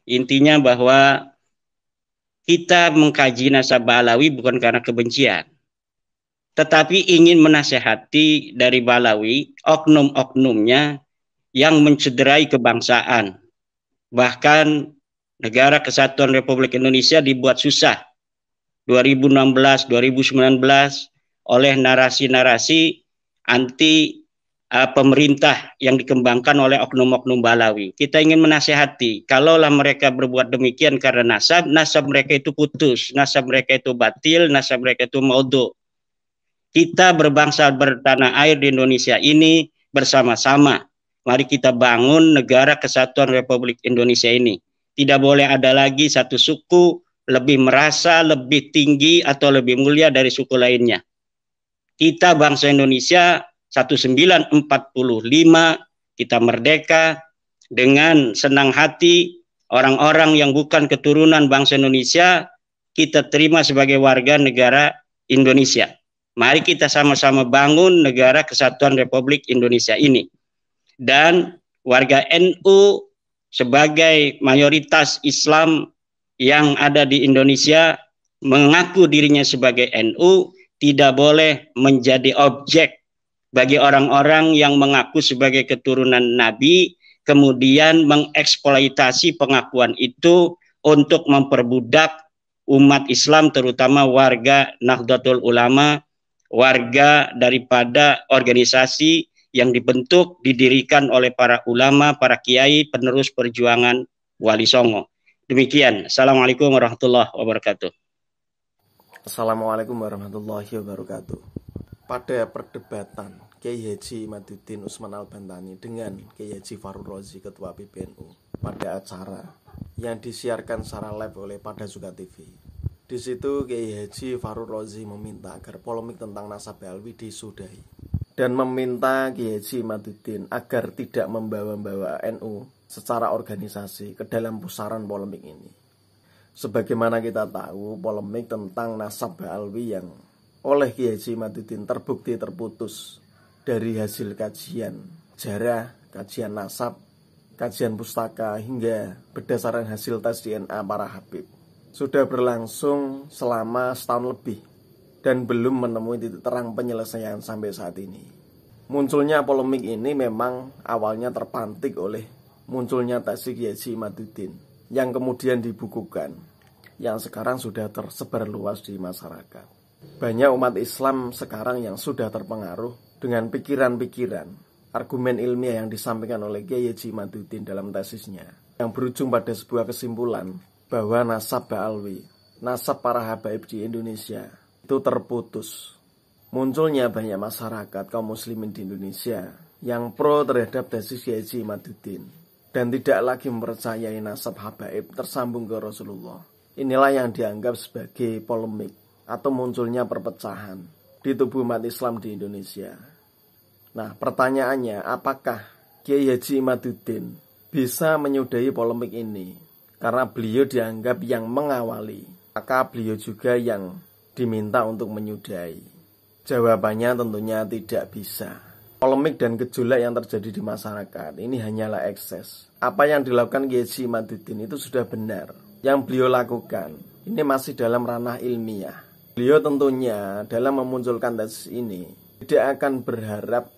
Intinya bahwa kita mengkaji nasabah Alawi bukan karena kebencian, tetapi ingin menasehati dari Balawi oknum-oknumnya yang mencederai kebangsaan. Bahkan negara kesatuan Republik Indonesia dibuat susah 2016, 2019 oleh narasi-narasi anti pemerintah yang dikembangkan oleh oknum-oknum Balawi. Kita ingin menasehati, kalaulah mereka berbuat demikian karena nasab mereka itu putus, nasab mereka itu batil, nasab mereka itu maudhu. Kita berbangsa bertanah air di Indonesia ini bersama-sama. Mari kita bangun negara kesatuan Republik Indonesia ini. Tidak boleh ada lagi satu suku lebih merasa lebih tinggi atau lebih mulia dari suku lainnya. Kita bangsa Indonesia 1945, kita merdeka dengan senang hati. Orang-orang yang bukan keturunan bangsa Indonesia kita terima sebagai warga negara Indonesia. Mari kita sama-sama bangun negara kesatuan Republik Indonesia ini. Dan warga NU sebagai mayoritas Islam yang ada di Indonesia mengaku dirinya sebagai NU tidak boleh menjadi objek bagi orang-orang yang mengaku sebagai keturunan Nabi, kemudian mengeksploitasi pengakuan itu untuk memperbudak umat Islam, terutama warga Nahdlatul Ulama, warga daripada organisasi yang dibentuk, didirikan oleh para ulama, para kiai, penerus perjuangan Wali Songo. Demikian. Assalamualaikum warahmatullahi wabarakatuh. Assalamualaikum warahmatullahi wabarakatuh. Pada perdebatan Kiai Haji Imaduddin Usman Al-Bantani dengan Kiai Haji Farul Rozi, Ketua PBNU, pada acara yang disiarkan secara live oleh Padazuka TV. Di situ Kiai Haji Farul Rozi meminta agar polemik tentang nasab Alwi disudahi dan meminta Kiai Haji Imaduddin agar tidak membawa-bawa NU secara organisasi ke dalam pusaran polemik ini. Sebagaimana kita tahu, polemik tentang nasab Alwi yang oleh Kiai Haji Imaduddin terbukti terputus dari hasil kajian jarah, kajian nasab, kajian pustaka, hingga berdasarkan hasil tes DNA para habib, sudah berlangsung selama setahun lebih dan belum menemui titik terang penyelesaian sampai saat ini. Munculnya polemik ini memang awalnya terpantik oleh munculnya tesis Kiai Haji Imaduddin yang kemudian dibukukan, yang sekarang sudah tersebar luas di masyarakat. Banyak umat Islam sekarang yang sudah terpengaruh dengan pikiran-pikiran, argumen ilmiah yang disampaikan oleh Kiai Haji Imaduddin dalam tesisnya, yang berujung pada sebuah kesimpulan bahwa nasab Alwi, nasab para habaib di Indonesia itu terputus. Munculnya banyak masyarakat kaum muslimin di Indonesia yang pro terhadap tesis Kiai Haji Imaduddin dan tidak lagi mempercayai nasab habaib tersambung ke Rasulullah. Inilah yang dianggap sebagai polemik atau munculnya perpecahan di tubuh umat Islam di Indonesia. Nah, pertanyaannya, apakah Kiai Haji Imaduddin bisa menyudahi polemik ini? Karena beliau dianggap yang mengawali, maka beliau juga yang diminta untuk menyudahi. Jawabannya tentunya tidak bisa. Polemik dan gejolak yang terjadi di masyarakat ini hanyalah ekses. Apa yang dilakukan Kiai Haji Imaduddin itu sudah benar. Yang beliau lakukan ini masih dalam ranah ilmiah. Beliau tentunya dalam memunculkan tesis ini tidak akan berharap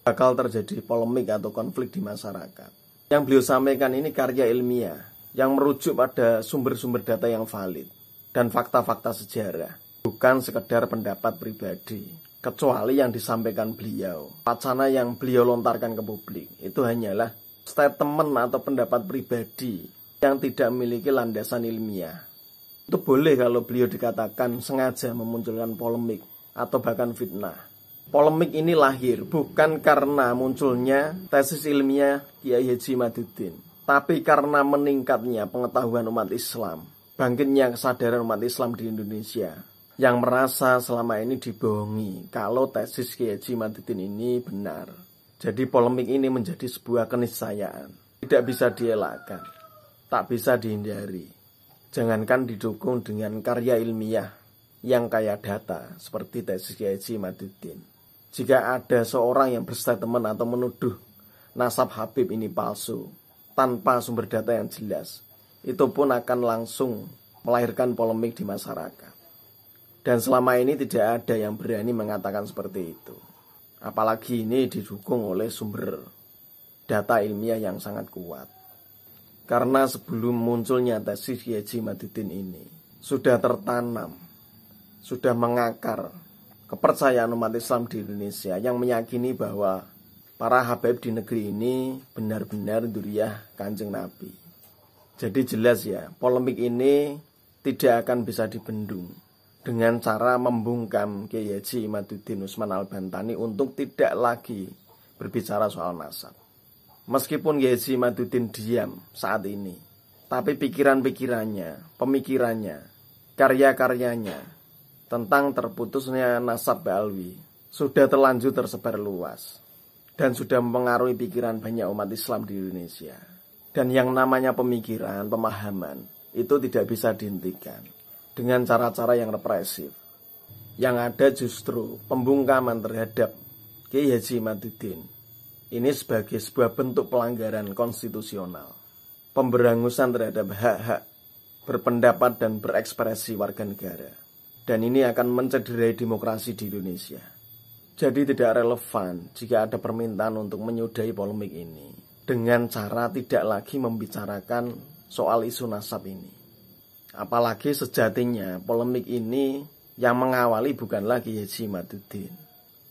bakal terjadi polemik atau konflik di masyarakat. Yang beliau sampaikan ini karya ilmiah yang merujuk pada sumber-sumber data yang valid dan fakta-fakta sejarah, bukan sekedar pendapat pribadi. Kecuali yang disampaikan beliau, wacana yang beliau lontarkan ke publik itu hanyalah statement atau pendapat pribadi yang tidak memiliki landasan ilmiah. Itu boleh kalau beliau dikatakan sengaja memunculkan polemik atau bahkan fitnah. Polemik ini lahir bukan karena munculnya tesis ilmiah Kiai Haji Imaduddin, tapi karena meningkatnya pengetahuan umat Islam, bangkitnya kesadaran umat Islam di Indonesia yang merasa selama ini dibohongi kalau tesis Kiai Haji Imaduddin ini benar. Jadi polemik ini menjadi sebuah keniscayaan, tidak bisa dielakkan, tak bisa dihindari. Jangankan didukung dengan karya ilmiah yang kaya data seperti tesis Kiai Haji Imaduddin. Jika ada seorang yang berstatement atau menuduh nasab Habib ini palsu tanpa sumber data yang jelas, itu pun akan langsung melahirkan polemik di masyarakat. Dan selama ini tidak ada yang berani mengatakan seperti itu. Apalagi ini didukung oleh sumber data ilmiah yang sangat kuat. Karena sebelum munculnya tesis Kiai Haji Imaduddin ini sudah tertanam, sudah mengakar kepercayaan umat Islam di Indonesia yang meyakini bahwa para habaib di negeri ini benar-benar dzurriyyah Kanjeng Nabi. Jadi jelas ya, polemik ini tidak akan bisa dibendung dengan cara membungkam Kiai Haji Imaduddin Usman Al-Bantani untuk tidak lagi berbicara soal nasab. Meskipun Kiai Haji Imaduddin diam saat ini, tapi pikiran-pikirannya, pemikirannya, karya-karyanya tentang terputusnya nasab Ba'alwi sudah terlanjur tersebar luas dan sudah mempengaruhi pikiran banyak umat Islam di Indonesia. Dan yang namanya pemikiran, pemahaman, itu tidak bisa dihentikan dengan cara-cara yang represif. Yang ada justru pembungkaman terhadap Kiai Haji Imaduddin. Ini sebagai sebuah bentuk pelanggaran konstitusional, pemberangusan terhadap hak-hak berpendapat dan berekspresi warga negara. Dan ini akan mencederai demokrasi di Indonesia. Jadi tidak relevan jika ada permintaan untuk menyudahi polemik ini dengan cara tidak lagi membicarakan soal isu nasab ini. Apalagi sejatinya polemik ini yang mengawali bukanlah Kiai Haji Imaduddin,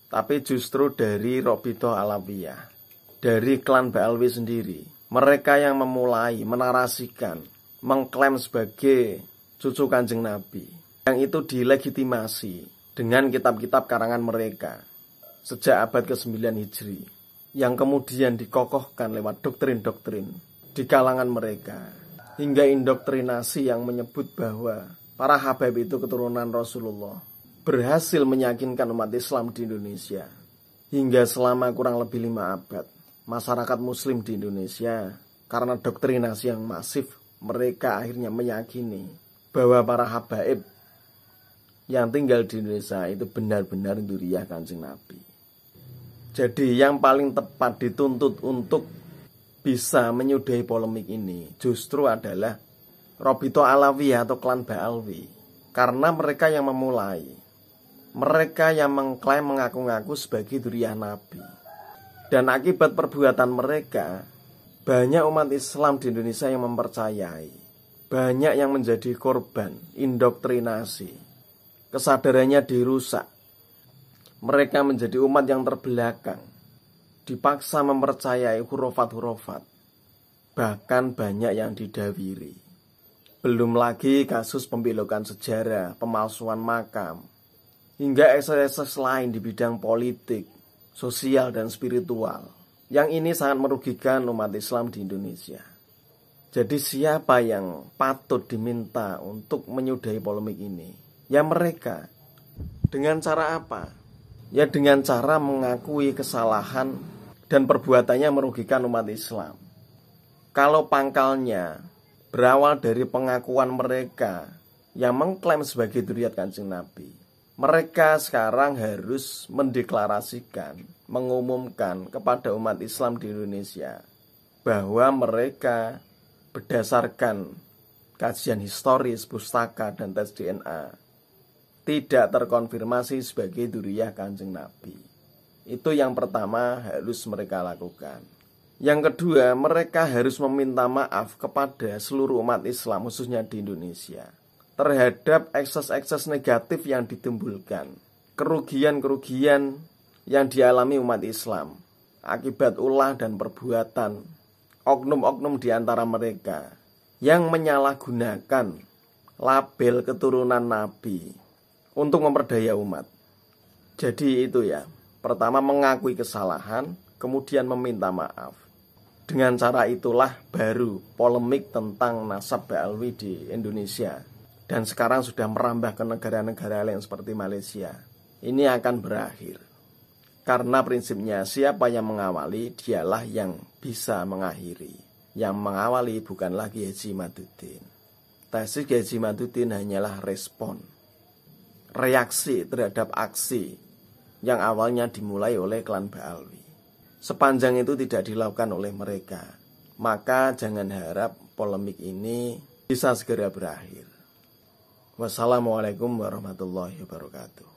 tapi justru dari Robitoh Alawiyah, dari klan Ba'alwi sendiri. Mereka yang memulai menarasikan, mengklaim sebagai cucu Kanjeng Nabi, yang itu dilegitimasi dengan kitab-kitab karangan mereka sejak abad ke-9 Hijri, yang kemudian dikokohkan lewat doktrin-doktrin di kalangan mereka, hingga indoktrinasi yang menyebut bahwa para habaib itu keturunan Rasulullah, berhasil meyakinkan umat Islam di Indonesia. Hingga selama kurang lebih 5 abad, masyarakat muslim di Indonesia, karena doktrinasi yang masif, mereka akhirnya meyakini bahwa para habaib yang tinggal di Indonesia itu benar-benar dzurriyyah Kanjeng Nabi. Jadi yang paling tepat dituntut untuk bisa menyudahi polemik ini justru adalah Robitoh Alawiyah atau klan Ba'alwi. Karena mereka yang memulai, mereka yang mengklaim mengaku-ngaku sebagai dzurriyyah Nabi. Dan akibat perbuatan mereka, banyak umat Islam di Indonesia yang mempercayai, banyak yang menjadi korban indoktrinasi, kesadarannya dirusak. Mereka menjadi umat yang terbelakang, dipaksa mempercayai hurufat-hurufat, bahkan banyak yang didawiri. Belum lagi kasus pembelokan sejarah, pemalsuan makam, hingga ekses-ekses lain di bidang politik, sosial, dan spiritual. Yang ini sangat merugikan umat Islam di Indonesia. Jadi siapa yang patut diminta untuk menyudahi polemik ini? Ya mereka. Dengan cara apa? Ya dengan cara mengakui kesalahan dan perbuatannya merugikan umat Islam. Kalau pangkalnya berawal dari pengakuan mereka yang mengklaim sebagai dzurriyyah Kanjeng Nabi, mereka sekarang harus mendeklarasikan, mengumumkan kepada umat Islam di Indonesia bahwa mereka berdasarkan kajian historis, pustaka, dan tes DNA tidak terkonfirmasi sebagai dzurriyyah Kanjeng Nabi. Itu yang pertama harus mereka lakukan. Yang kedua, mereka harus meminta maaf kepada seluruh umat Islam, khususnya di Indonesia, terhadap ekses-ekses negatif yang ditimbulkan, kerugian-kerugian yang dialami umat Islam akibat ulah dan perbuatan oknum-oknum di antara mereka yang menyalahgunakan label keturunan Nabi untuk memperdaya umat. Jadi itu ya, pertama mengakui kesalahan, kemudian meminta maaf. Dengan cara itulah baru polemik tentang nasab Ba'alwi di Indonesia, dan sekarang sudah merambah ke negara-negara lain seperti Malaysia, ini akan berakhir. Karena prinsipnya siapa yang mengawali, dialah yang bisa mengakhiri. Yang mengawali bukanlah Kiai Haji Imaduddin. Tesis Kiai Haji Imaduddin hanyalah respon, reaksi terhadap aksi yang awalnya dimulai oleh klan Ba'alwi. Sepanjang itu tidak dilakukan oleh mereka, maka jangan harap polemik ini bisa segera berakhir. Wassalamualaikum warahmatullahi wabarakatuh.